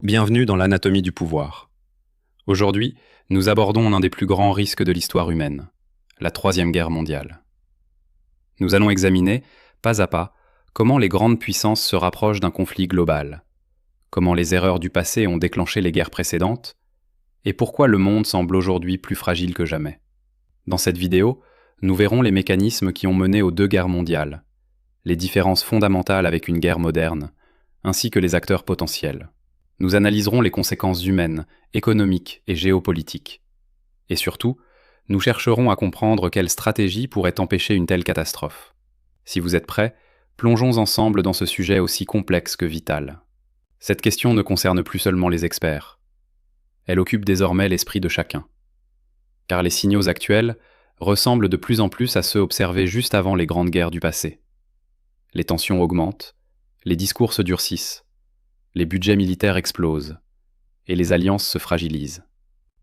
Bienvenue dans l'anatomie du pouvoir. Aujourd'hui, nous abordons l'un des plus grands risques de l'histoire humaine, la Troisième Guerre mondiale. Nous allons examiner, pas à pas, comment les grandes puissances se rapprochent d'un conflit global, comment les erreurs du passé ont déclenché les guerres précédentes, et pourquoi le monde semble aujourd'hui plus fragile que jamais. Dans cette vidéo, nous verrons les mécanismes qui ont mené aux deux guerres mondiales, les différences fondamentales avec une guerre moderne, ainsi que les acteurs potentiels. Nous analyserons les conséquences humaines, économiques et géopolitiques. Et surtout, nous chercherons à comprendre quelle stratégie pourrait empêcher une telle catastrophe. Si vous êtes prêts, plongeons ensemble dans ce sujet aussi complexe que vital. Cette question ne concerne plus seulement les experts. Elle occupe désormais l'esprit de chacun. Car les signaux actuels ressemblent de plus en plus à ceux observés juste avant les grandes guerres du passé. Les tensions augmentent, les discours se durcissent, les budgets militaires explosent, et les alliances se fragilisent.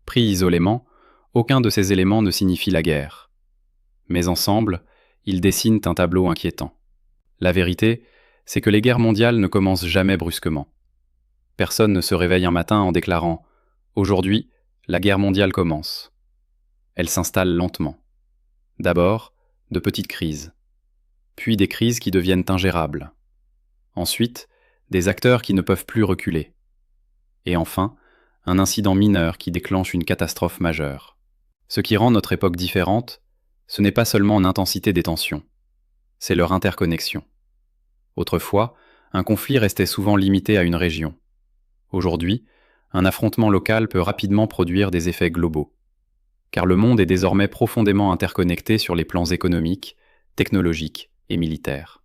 Pris isolément, aucun de ces éléments ne signifie la guerre. Mais ensemble, ils dessinent un tableau inquiétant. La vérité, c'est que les guerres mondiales ne commencent jamais brusquement. Personne ne se réveille un matin en déclarant « Aujourd'hui, la guerre mondiale commence ». Elle s'installe lentement. D'abord, de petites crises. Puis des crises qui deviennent ingérables. Ensuite, des acteurs qui ne peuvent plus reculer. Et enfin, un incident mineur qui déclenche une catastrophe majeure. Ce qui rend notre époque différente, ce n'est pas seulement l'intensité des tensions, c'est leur interconnexion. Autrefois, un conflit restait souvent limité à une région. Aujourd'hui, un affrontement local peut rapidement produire des effets globaux. Car le monde est désormais profondément interconnecté sur les plans économiques, technologiques et militaires.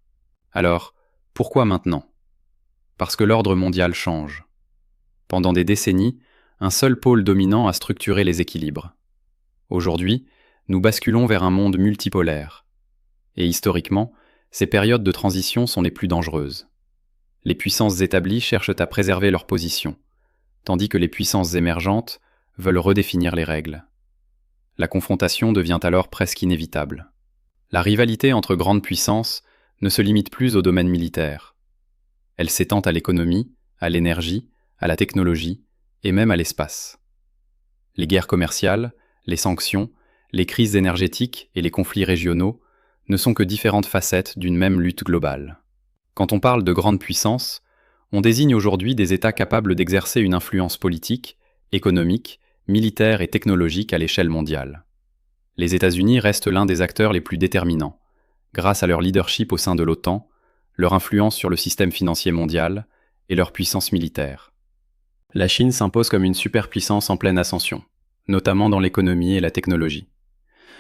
Alors, pourquoi maintenant ? Parce que l'ordre mondial change. Pendant des décennies, un seul pôle dominant a structuré les équilibres. Aujourd'hui, nous basculons vers un monde multipolaire. Et historiquement, ces périodes de transition sont les plus dangereuses. Les puissances établies cherchent à préserver leur position, tandis que les puissances émergentes veulent redéfinir les règles. La confrontation devient alors presque inévitable. La rivalité entre grandes puissances ne se limite plus au domaine militaire. Elle s'étend à l'économie, à l'énergie, à la technologie et même à l'espace. Les guerres commerciales, les sanctions, les crises énergétiques et les conflits régionaux ne sont que différentes facettes d'une même lutte globale. Quand on parle de grandes puissances, on désigne aujourd'hui des États capables d'exercer une influence politique, économique, militaire et technologique à l'échelle mondiale. Les États-Unis restent l'un des acteurs les plus déterminants, grâce à leur leadership au sein de l'OTAN, leur influence sur le système financier mondial et leur puissance militaire. La Chine s'impose comme une superpuissance en pleine ascension, notamment dans l'économie et la technologie.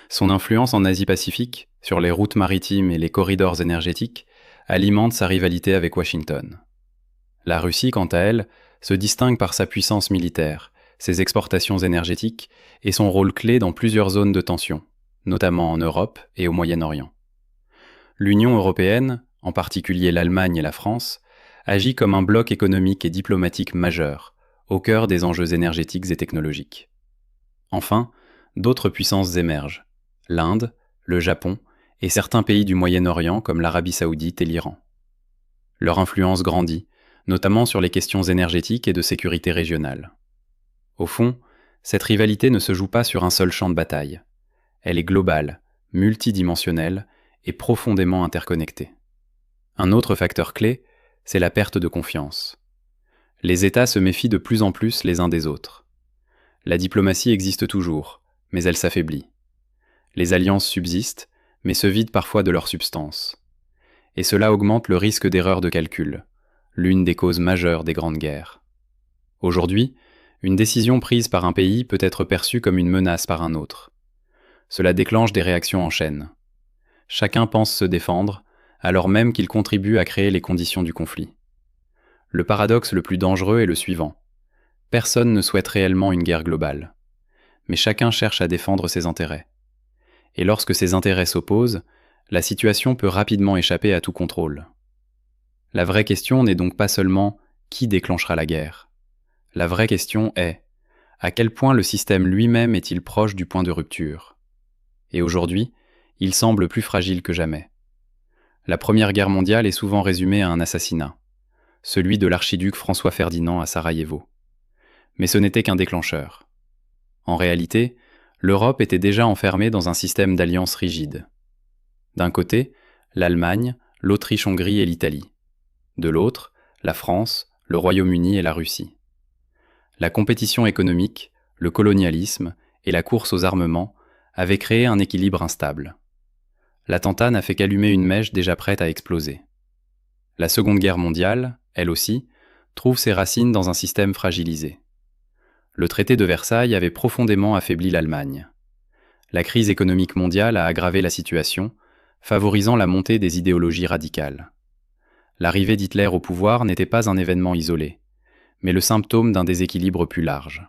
Son influence en Asie-Pacifique, sur les routes maritimes et les corridors énergétiques, alimente sa rivalité avec Washington. La Russie, quant à elle, se distingue par sa puissance militaire, ses exportations énergétiques et son rôle clé dans plusieurs zones de tension, notamment en Europe et au Moyen-Orient. L'Union européenne, en particulier l'Allemagne et la France, agit comme un bloc économique et diplomatique majeur, au cœur des enjeux énergétiques et technologiques. Enfin, d'autres puissances émergent, l'Inde, le Japon et certains pays du Moyen-Orient comme l'Arabie saoudite et l'Iran. Leur influence grandit, notamment sur les questions énergétiques et de sécurité régionale. Au fond, cette rivalité ne se joue pas sur un seul champ de bataille. Elle est globale, multidimensionnelle et profondément interconnectée. Un autre facteur clé, c'est la perte de confiance. Les États se méfient de plus en plus les uns des autres. La diplomatie existe toujours, mais elle s'affaiblit. Les alliances subsistent, mais se vident parfois de leur substance. Et cela augmente le risque d'erreur de calcul, l'une des causes majeures des grandes guerres. Aujourd'hui, une décision prise par un pays peut être perçue comme une menace par un autre. Cela déclenche des réactions en chaîne. Chacun pense se défendre, alors même qu'il contribue à créer les conditions du conflit. Le paradoxe le plus dangereux est le suivant. Personne ne souhaite réellement une guerre globale. Mais chacun cherche à défendre ses intérêts. Et lorsque ces intérêts s'opposent, la situation peut rapidement échapper à tout contrôle. La vraie question n'est donc pas seulement qui déclenchera la guerre. La vraie question est à quel point le système lui-même est-il proche du point de rupture. Et aujourd'hui, il semble plus fragile que jamais. La Première Guerre mondiale est souvent résumée à un assassinat. celui de l'archiduc François Ferdinand à Sarajevo. Mais ce n'était qu'un déclencheur. En réalité, l'Europe était déjà enfermée dans un système d'alliances rigides. D'un côté, l'Allemagne, l'Autriche-Hongrie et l'Italie. De l'autre, la France, le Royaume-Uni et la Russie. La compétition économique, le colonialisme et la course aux armements avaient créé un équilibre instable. L'attentat n'a fait qu'allumer une mèche déjà prête à exploser. La Seconde Guerre mondiale, elle aussi, trouve ses racines dans un système fragilisé. Le traité de Versailles avait profondément affaibli l'Allemagne. La crise économique mondiale a aggravé la situation, favorisant la montée des idéologies radicales. L'arrivée d'Hitler au pouvoir n'était pas un événement isolé, mais le symptôme d'un déséquilibre plus large.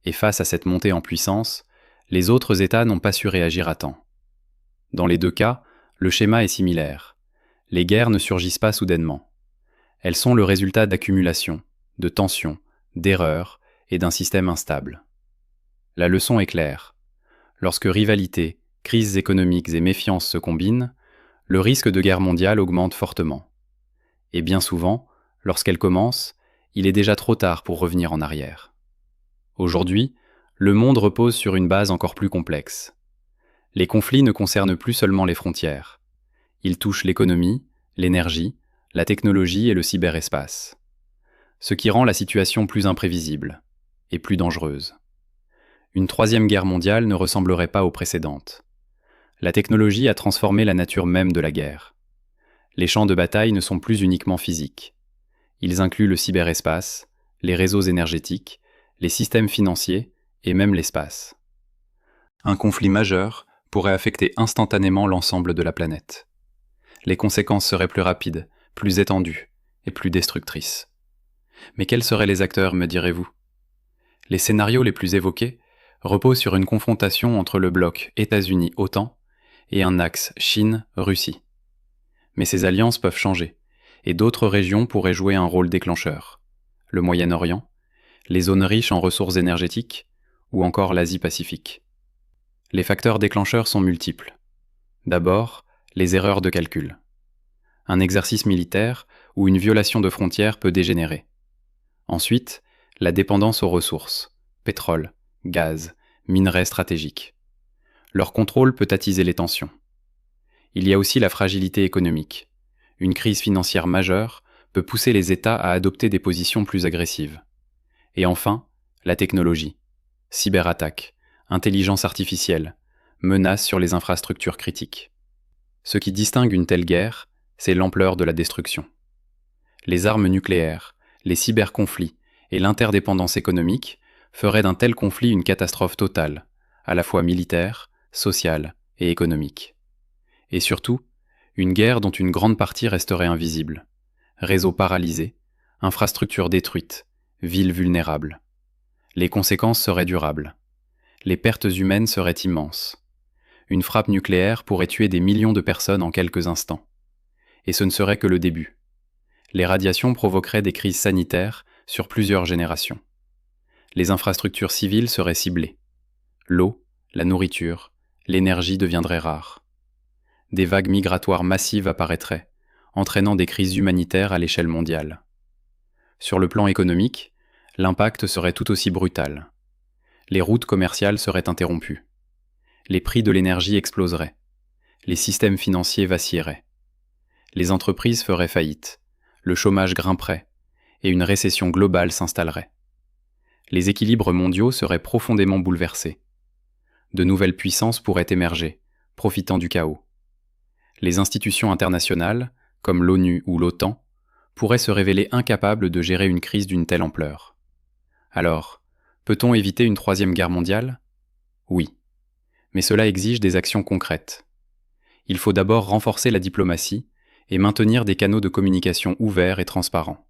Et face à cette montée en puissance, les autres États n'ont pas su réagir à temps. Dans les deux cas, le schéma est similaire. Les guerres ne surgissent pas soudainement. Elles sont le résultat d'accumulation, de tensions, d'erreurs et d'un système instable. La leçon est claire. Lorsque rivalité, crises économiques et méfiance se combinent, le risque de guerre mondiale augmente fortement. Et bien souvent, lorsqu'elle commence, il est déjà trop tard pour revenir en arrière. Aujourd'hui, le monde repose sur une base encore plus complexe. Les conflits ne concernent plus seulement les frontières. Ils touchent l'économie, l'énergie, la technologie et le cyberespace. Ce qui rend la situation plus imprévisible et plus dangereuse. Une troisième guerre mondiale ne ressemblerait pas aux précédentes. La technologie a transformé la nature même de la guerre. Les champs de bataille ne sont plus uniquement physiques. Ils incluent le cyberespace, les réseaux énergétiques, les systèmes financiers et même l'espace. Un conflit majeur pourrait affecter instantanément l'ensemble de la planète. Les conséquences seraient plus rapides, plus étendues et plus destructrices. Mais quels seraient les acteurs, me direz-vous ? Les scénarios les plus évoqués reposent sur une confrontation entre le bloc États-Unis-OTAN et un axe Chine-Russie. Mais ces alliances peuvent changer, et d'autres régions pourraient jouer un rôle déclencheur. Le Moyen-Orient, les zones riches en ressources énergétiques, ou encore l'Asie-Pacifique. Les facteurs déclencheurs sont multiples. D'abord, les erreurs de calcul. Un exercice militaire ou une violation de frontières peut dégénérer. Ensuite, la dépendance aux ressources, pétrole, gaz, minerais stratégiques. Leur contrôle peut attiser les tensions. Il y a aussi la fragilité économique. Une crise financière majeure peut pousser les États à adopter des positions plus agressives. Et enfin, la technologie. Cyberattaques, intelligence artificielle, menaces sur les infrastructures critiques. Ce qui distingue une telle guerre, c'est l'ampleur de la destruction. Les armes nucléaires, les cyberconflits et l'interdépendance économique feraient d'un tel conflit une catastrophe totale, à la fois militaire, sociale et économique. Et surtout, une guerre dont une grande partie resterait invisible. Réseaux paralysés, infrastructures détruites, villes vulnérables. Les conséquences seraient durables. Les pertes humaines seraient immenses. Une frappe nucléaire pourrait tuer des millions de personnes en quelques instants. Et ce ne serait que le début. Les radiations provoqueraient des crises sanitaires sur plusieurs générations. Les infrastructures civiles seraient ciblées. L'eau, la nourriture, l'énergie deviendraient rares. Des vagues migratoires massives apparaîtraient, entraînant des crises humanitaires à l'échelle mondiale. Sur le plan économique, l'impact serait tout aussi brutal. Les routes commerciales seraient interrompues. Les prix de l'énergie exploseraient. Les systèmes financiers vacilleraient. Les entreprises feraient faillite. Le chômage grimperait. Et une récession globale s'installerait. Les équilibres mondiaux seraient profondément bouleversés. De nouvelles puissances pourraient émerger, profitant du chaos. Les institutions internationales, comme l'ONU ou l'OTAN, pourraient se révéler incapables de gérer une crise d'une telle ampleur. Alors, peut-on éviter une troisième guerre mondiale ? Oui. Mais cela exige des actions concrètes. Il faut d'abord renforcer la diplomatie et maintenir des canaux de communication ouverts et transparents.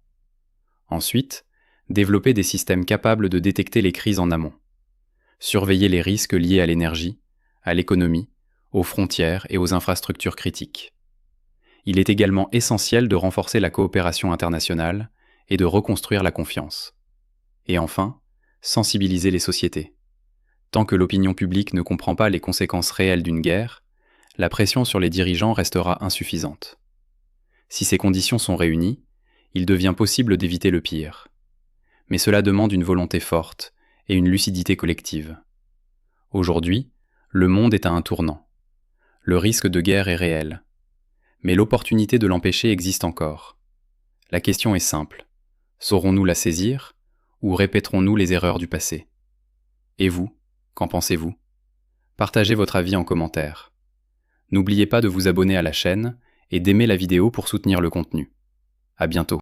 Ensuite, développer des systèmes capables de détecter les crises en amont. Surveiller les risques liés à l'énergie, à l'économie, aux frontières et aux infrastructures critiques. Il est également essentiel de renforcer la coopération internationale et de reconstruire la confiance. Et enfin, sensibiliser les sociétés. Tant que l'opinion publique ne comprend pas les conséquences réelles d'une guerre, la pression sur les dirigeants restera insuffisante. Si ces conditions sont réunies, il devient possible d'éviter le pire. Mais cela demande une volonté forte et une lucidité collective. Aujourd'hui, le monde est à un tournant. Le risque de guerre est réel. Mais l'opportunité de l'empêcher existe encore. La question est simple. Saurons-nous la saisir ou répéterons-nous les erreurs du passé? Et vous, qu'en pensez-vous? Partagez votre avis en commentaire. N'oubliez pas de vous abonner à la chaîne et d'aimer la vidéo pour soutenir le contenu. À bientôt.